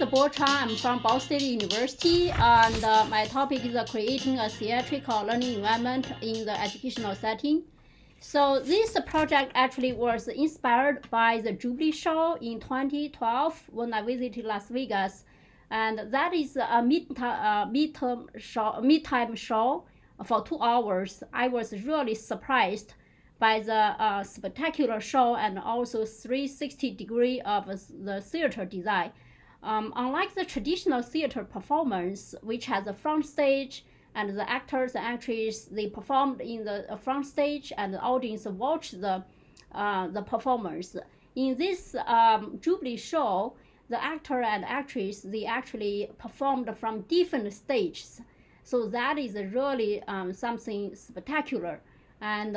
Bo Chang. I'm from Ball State University, and my topic is creating a theatrical learning environment in the educational setting. So this project actually was inspired by the Jubilee Show in 2012 when I visited Las Vegas, and that is a midtime show for 2 hours. I was really surprised by the spectacular show and also 360 degree of the theater design. Unlike the traditional theater performance, which has a front stage and the actors and actresses, they performed in the front stage and the audience watched the performance. In this Jubilee show, the actor and actress, they actually performed from different stages. So that is really something spectacular. And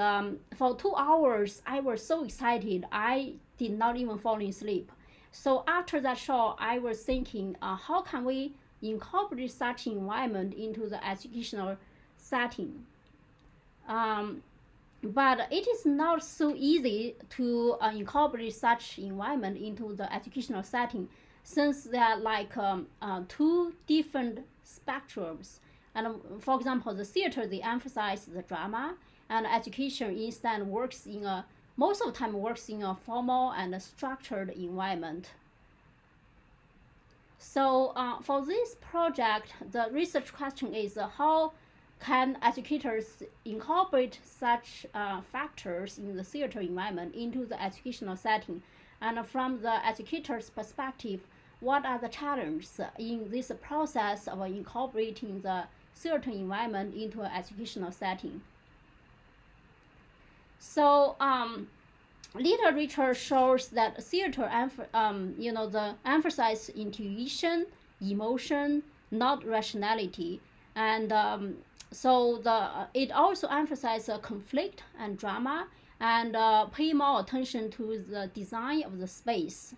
for 2 hours, I was so excited, I did not even fall asleep. So after that show, I was thinking, how can we incorporate such environment into the educational setting? But it is not so easy to incorporate such environment into the educational setting, since there are like two different spectrums. And for example, the theater, they emphasize the drama, and education instead works in a most of the time works in a formal and structured environment. So for this project, the research question is how can educators incorporate such factors in the theater environment into the educational setting? And from the educator's perspective, what are the challenges in this process of incorporating the theater environment into an educational setting? So literature shows that theater, the emphasize intuition, emotion, not rationality, and it also emphasizes conflict and drama, and pay more attention to the design of the space.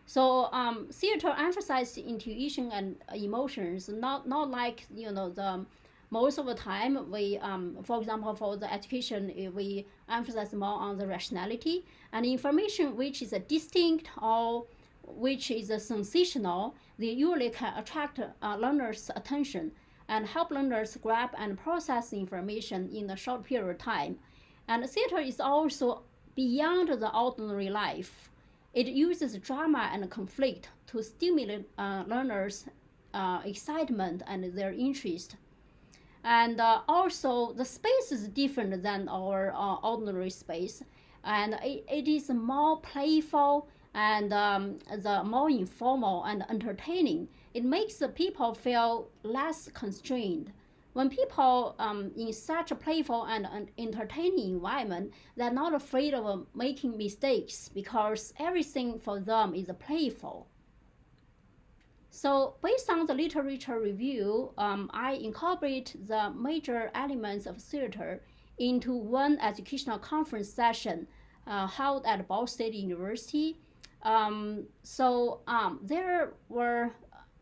So theater emphasizes intuition and emotions, not like the most of the time we for example, for the education, we emphasize more on the rationality and information which is distinct or which is sensational. They usually can attract learners' attention and help learners grab and process information in a short period of time. And theater is also beyond the ordinary life. It uses drama and conflict to stimulate learners' excitement and their interest. And also the space is different than our ordinary space, and it is more playful and the more informal and entertaining. It makes the people feel less constrained. When people in such a playful and entertaining environment, they're not afraid of making mistakes because everything for them is playful. So based on the literature review, I incorporate the major elements of theater into one educational conference session held at Ball State University. There were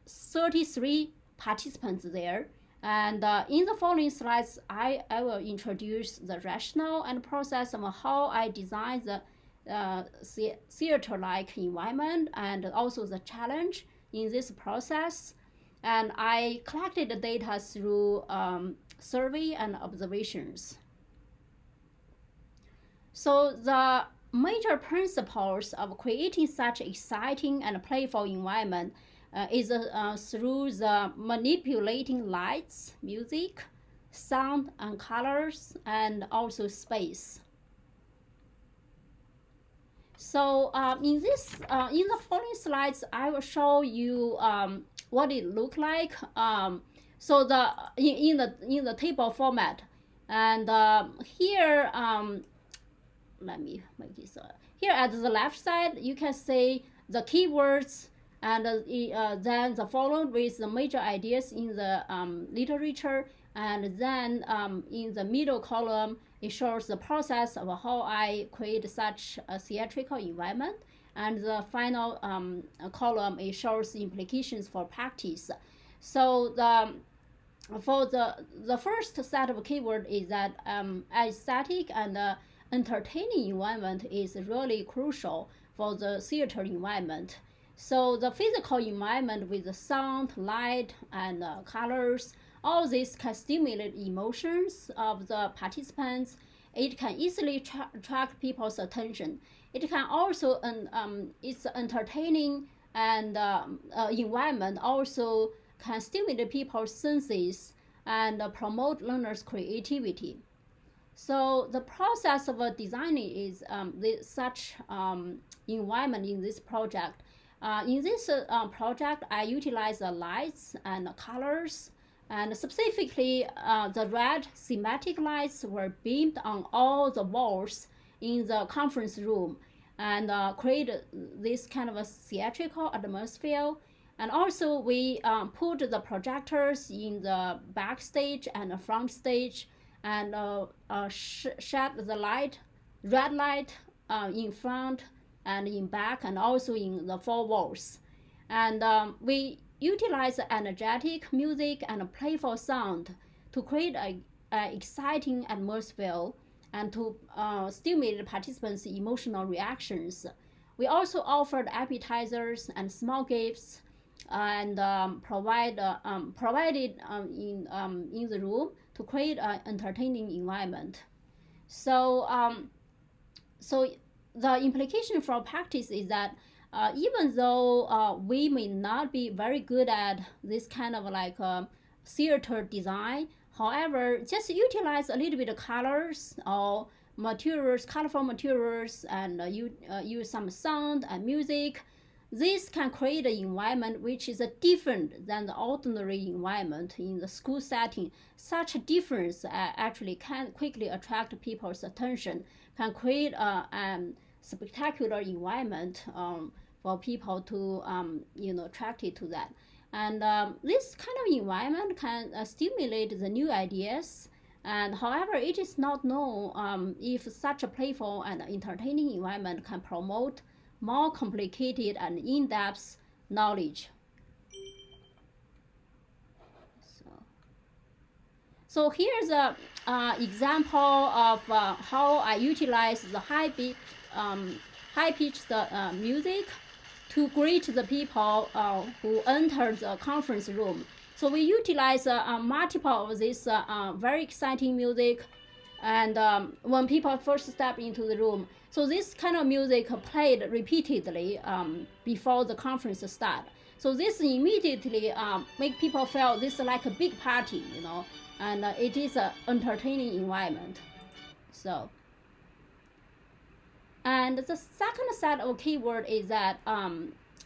33 participants there. And in the following slides, I will introduce the rationale and process of how I designed the theater-like environment and also the challenge in this process. And I collected the data through survey and observations. So the major principles of creating such exciting and playful environment is through the manipulating lights, music, sound and colors, and also space. So in the following slides, I will show you what it looked like. So in the table format, and here let me make this. Here at the left side, you can see the keywords, and then the followed with the major ideas in the literature, and then in the middle column, it shows the process of how I create such a theatrical environment, and the final column, it shows the implications for practice. So for the first set of keyword is that aesthetic and entertaining environment is really crucial for the theater environment. So the physical environment with the sound, light, and colors, all this can stimulate emotions of the participants. It can easily attract people's attention. It can also, it's entertaining and environment also can stimulate people's senses and promote learners' creativity. So the process of designing is such environment in this project. In this project, I utilize the lights and colors, and specifically the red thematic lights were beamed on all the walls in the conference room and create this kind of a theatrical atmosphere. And also we put the projectors in the backstage and the front stage and shed the light, red light in front and in back and also in the four walls. And we utilize energetic music and playful sound to create an exciting atmosphere and to stimulate participants' emotional reactions. We also offered appetizers and small gifts and provided in the room to create an entertaining environment. So, so the implication for practice is that even though we may not be very good at this kind of like theater design, however, just utilize a little bit of colors or materials, colorful materials, and use some sound and music. This can create an environment which is different than the ordinary environment in the school setting. Such a difference actually can quickly attract people's attention, can create a spectacular environment for people to attracted to that. And this kind of environment can stimulate the new ideas. And however, it is not known if such a playful and entertaining environment can promote more complicated and in-depth knowledge. So here's an example of how I utilize the high-pitched music to greet the people who enter the conference room. So we utilize multiple of this very exciting music, and when people first step into the room. So this kind of music played repeatedly before the conference start. So this immediately make people feel this is like a big party, and it is an entertaining environment. So, and the second set of keyword is that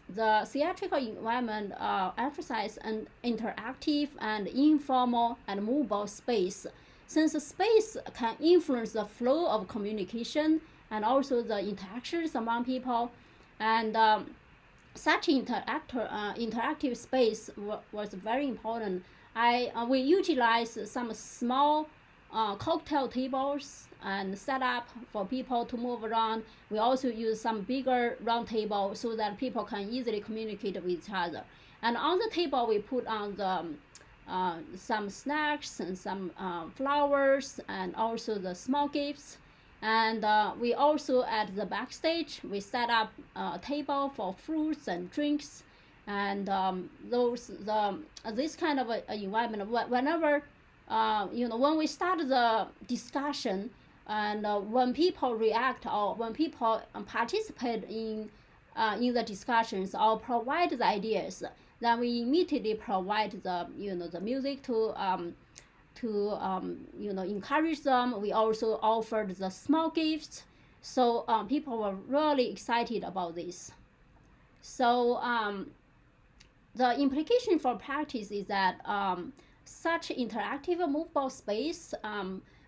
the theatrical environment emphasizes an interactive and informal and movable space. Since the space can influence the flow of communication and also the interactions among people, and such interactive space was very important. We utilized some small cocktail tables and set up for people to move around. We also use some bigger round table so that people can easily communicate with each other. And on the table, we put on the some snacks and some flowers and also the small gifts. And we also at the backstage, we set up a table for fruits and drinks. And this kind of a environment, whenever when we start the discussion, and when people react or when people participate in the discussions or provide the ideas, then we immediately provide the the music to encourage them. We also offered the small gifts, so people were really excited about this. So the implication for practice is that such interactive movable space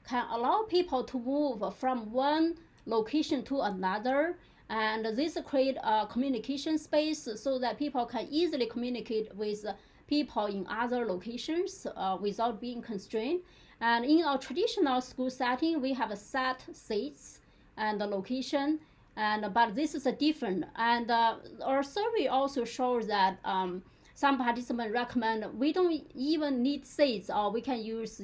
can allow people to move from one location to another, and this create a communication space so that people can easily communicate with people in other locations without being constrained. And in our traditional school setting, we have a set seats and the location, but this is a different. And our survey also shows that some participants recommend we don't even need seats, or we can use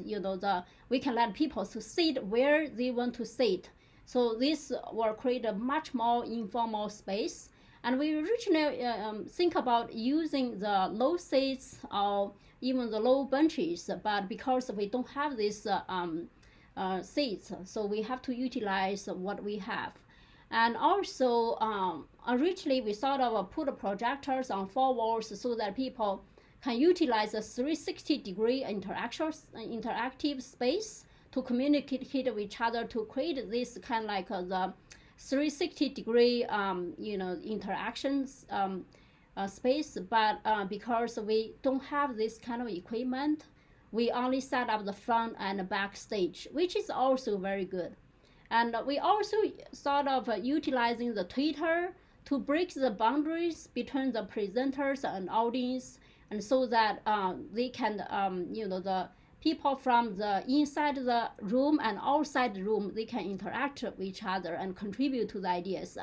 we can let people to sit where they want to sit. So this will create a much more informal space. And we originally think about using the low seats or even the low benches, but because we don't have this seats, so we have to utilize what we have. And also, originally we sort of put projectors on four walls so that people can utilize a 360-degree interactive space to communicate with each other, to create this kind of like the 360-degree interactions space. But because we don't have this kind of equipment, we only set up the front and back stage, which is also very good. And we also sort of utilizing the Twitter to break the boundaries between the presenters and audience, and so that they can, the people from the inside the room and outside the room, they can interact with each other and contribute to the ideas.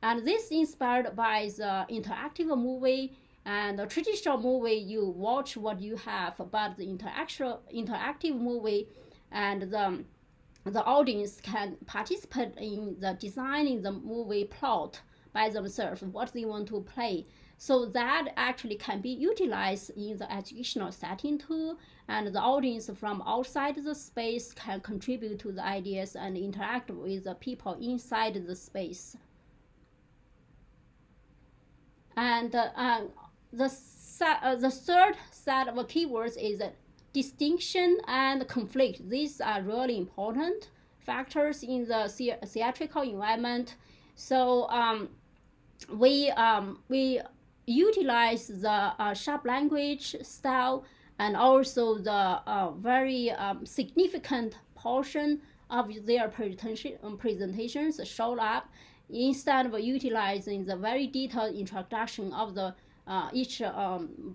And this inspired by the interactive movie. And the traditional movie, you watch what you have, but the interactive movie, and the audience can participate in the designing the movie plot by themselves, what they want to play. So that actually can be utilized in the educational setting too, and the audience from outside the space can contribute to the ideas and interact with the people inside the space. And the third set of keywords is distinction and conflict. These are really important factors in the theatrical environment. So we utilize the sharp language style, and also the very significant portion of their presentations showed up, instead of utilizing the very detailed introduction of the each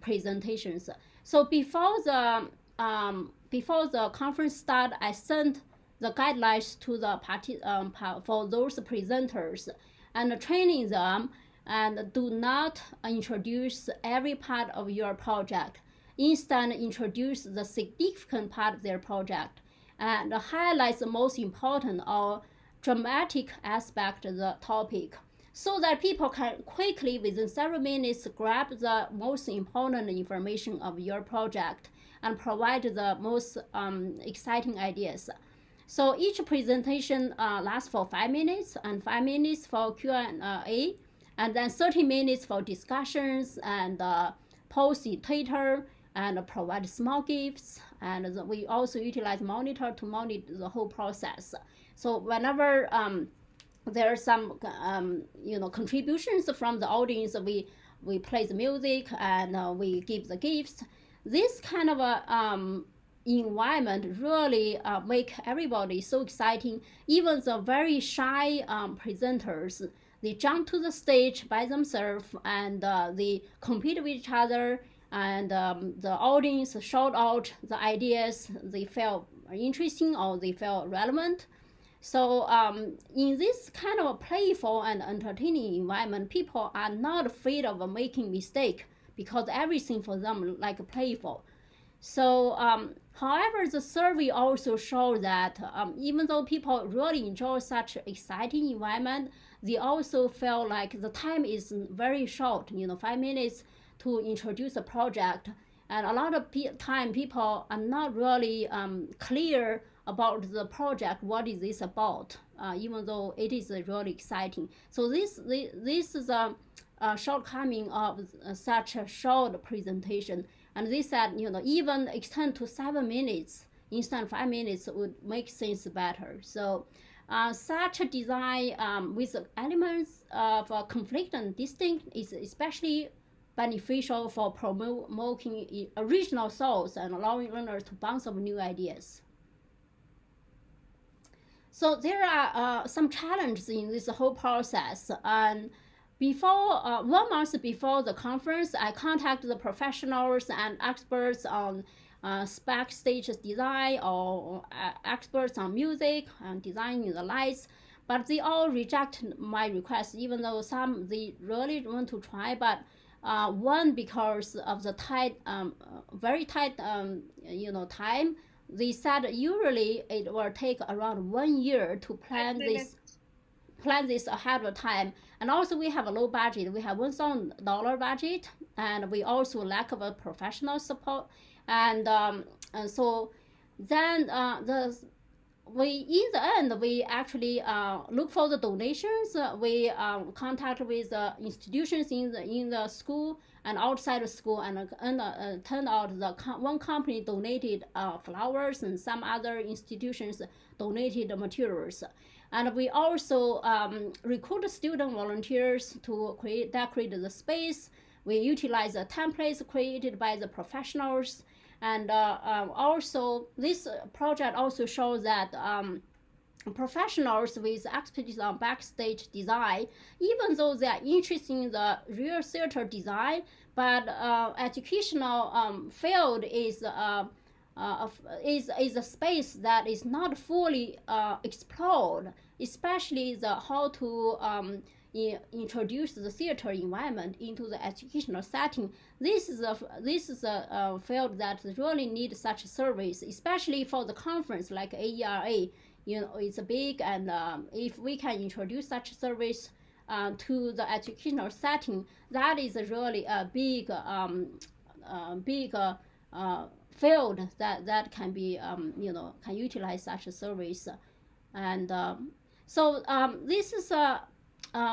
presentations. So before the conference start, I sent the guidelines to the party for those presenters, and training them, and do not introduce every part of your project. Instead, introduce the significant part of their project and highlight the most important or dramatic aspect of the topic, so that people can quickly, within several minutes, grab the most important information of your project and provide the most exciting ideas. So each presentation lasts for 5 minutes, and 5 minutes for Q&A, and then 30 minutes for discussions and post in Twitter, and provide small gifts. And we also utilize monitor to monitor the whole process. So whenever there are some contributions from the audience, we play the music, and we give the gifts. This kind of a environment really make everybody so exciting. Even the very shy presenters, they jump to the stage by themselves, and they compete with each other, and the audience shout out the ideas they felt interesting or they felt relevant. So in this kind of playful and entertaining environment, people are not afraid of making mistake, because everything for them like playful. So however, the survey also showed that even though people really enjoy such exciting environment, they also felt like the time is very short, 5 minutes to introduce a project. And a lot of time people are not really clear about the project, what is this about, even though it is really exciting. So this is a shortcoming of such a short presentation. And they said, even extend to 7 minutes instead of 5 minutes would make things better. So such a design with elements of conflict and distinct is especially beneficial for promoting original thoughts and allowing learners to bounce off new ideas. So there are some challenges in this whole process. And before 1 month before the conference, I contacted the professionals and experts on backstage design, or experts on music and designing the lights, but they all rejected my request, even though some they really want to try. But one, because of the very tight time, they said usually it will take around 1 year to plan this. plan this ahead of time. And also we have a low budget. We have $1,000 budget, and we also lack of a professional support. And so then we in the end we actually look for the donations. We contact with institutions in the school and outside the school, and turned out one company donated flowers, and some other institutions donated materials. And we also recruit student volunteers to decorate the space. We utilize the templates created by the professionals. And also this project also shows that professionals with expertise on backstage design, even though they are interested in the real theater design, but educational field is a space that is not fully explored, especially the how to introduce the theater environment into the educational setting. This is a field that really needs such a service, especially for the conference like AERA. It's big, and if we can introduce such a service to the educational setting, that is really a big field that can be can utilize such a service. And so this is a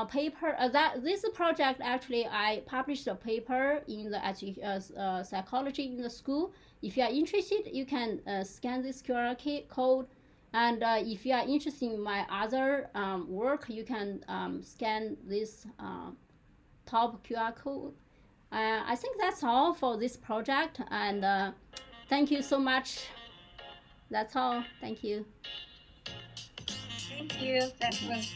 paper that this project, actually I published a paper in the psychology in the school. If you are interested, you can scan this QR code. And if you are interested in my other work, you can scan this top QR code. I think that's all for this project, and thank you so much. That's all. Thank you. Thank you. That was